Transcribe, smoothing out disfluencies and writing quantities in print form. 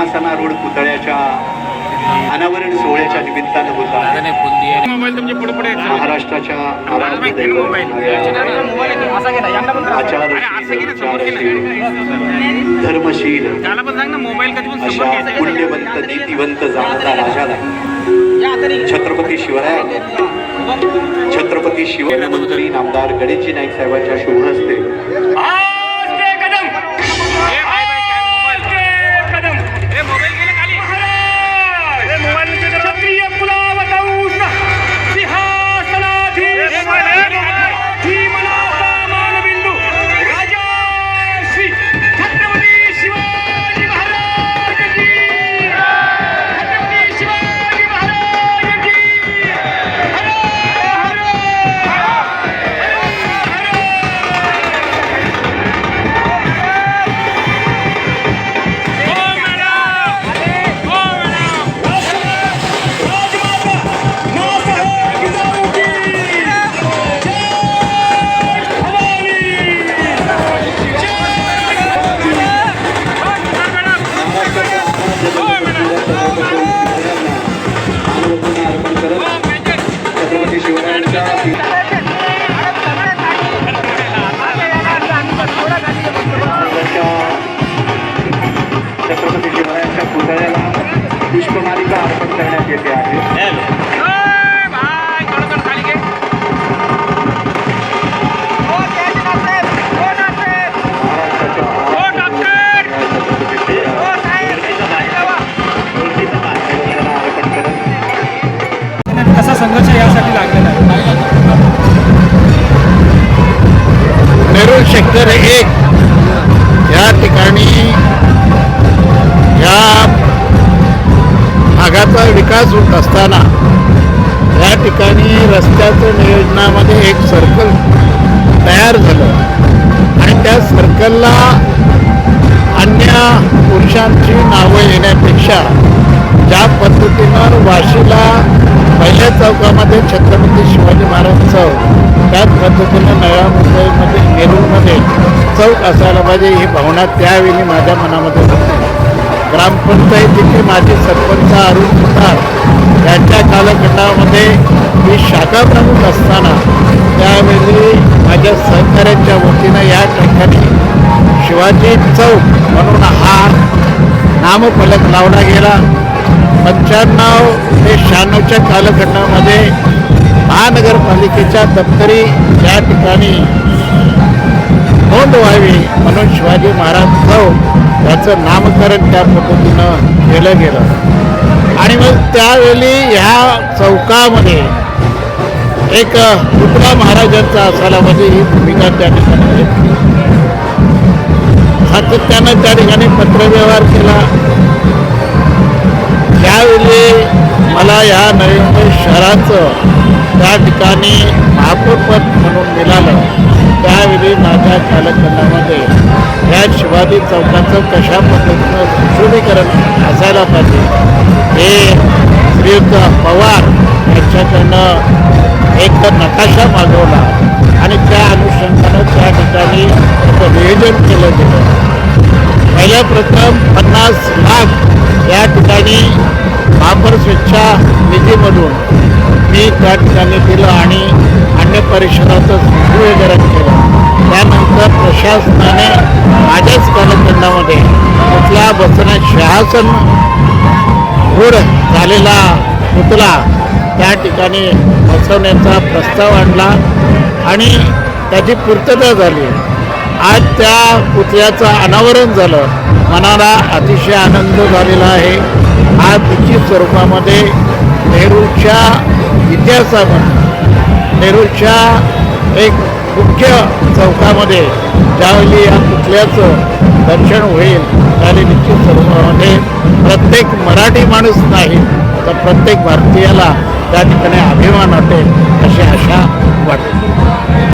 सिंहासना road पुतळ्याच्या अनावरण सोहळ्याच्या निमित्तानं होता। महाराष्ट्राच्या धर्मशील अशा पुण्यवंत नीतिवंत जाणता राजाला छत्रपती शिवराय मंत्री नामदार गणेशजी नाईक साहेबांच्या शुभ हस्ते पुतळ्याला पुष्पमालिका अर्पण करण्यात येते आहे। कसा संघर्ष यासाठी लागलेला आहे? नेरूळ सेक्टर 1 या ठिकाणी या भागाचा विकास होत असताना या ठिकाणी रस्त्याचं नियोजनामध्ये एक सर्कल तयार झालं आणि त्या सर्कलला अन्य पुरुषांची नावं येण्यापेक्षा ज्या पद्धतीनं वाशीला पहिल्या चौकामध्ये छत्रपती शिवाजी महाराज चौक, त्याच पद्धतीनं नव्या मुंबईमध्ये नेरूळमध्ये चौक असायला पाहिजे ही भावना त्यावेळी माझ्या मनामध्ये होती। ग्रामपंचायतीचे माजी सरपंच अरुण सुतार यांच्या कालखंडामध्ये मी शाखा प्रमुख असताना त्यावेळी माझ्या सहकार्यांच्या वतीनं या ठिकाणी शिवाजी चौक म्हणून हा नामफलक लावला गेला। 95 ते 96च्या कालखंडामध्ये महानगरपालिकेच्या दप्तरी या ठिकाणी नोंद व्हावी म्हणून शिवाजी महाराज चौक याचं नामकरण त्या पद्धतीनं केलं गेलं आणि मग त्यावेळी ह्या चौकामध्ये एक पुतळा महाराजांचा असायला पाहिजे ही भूमिका त्या ठिकाणी घेतली। सातत्यानं त्या ठिकाणी पत्रव्यवहार केला। त्यावेळी मला या नवी मुंबई शहराचं त्या ठिकाणी महापौरपद म्हणून मिळालं। त्यावेळी माझ्या कालखंडामध्ये या शिवाजी चौकाचं कशा पद्धतीनं सुशोभीकरण असायला पाहिजे हे श्रीयुक्त पवार यांच्याकडनं एक नकाशा मागवला आणि त्या अनुषंगानं त्या ठिकाणी नियोजन केलं गेलं। पहिल्या प्रथम 50 लाख या ठिकाणी महापौर स्वेच्छा निधीमधून मी त्या ठिकाणी दिलं आणि अन्य परिसराचं सुशोभीकरण केलं। त्यानंतर प्रशासनाने माझ्याच कालखंडामध्ये पुतळा बसवण्यात शहासन रूढ झालेला पुतळा त्या ठिकाणी बसवण्याचा प्रस्ताव आणला आणि त्याची पूर्तता झाली। आज त्या पुतळ्याचं अनावरण झालं। मनाला अतिशय आनंद झालेला आहे। आज निश्चित स्वरूपामध्ये नेरूळच्या इतिहासामध्ये नेरूळच्या एक मुख्य चौकामध्ये ज्यावेळी या पुतळ्याचं दर्शन होईल त्यावेळी निश्चित स्वरूपामध्ये प्रत्येक मराठी माणूस नाही तर प्रत्येक भारतीयाला त्या ठिकाणी अभिमान वाटेल अशी आशा वाटते।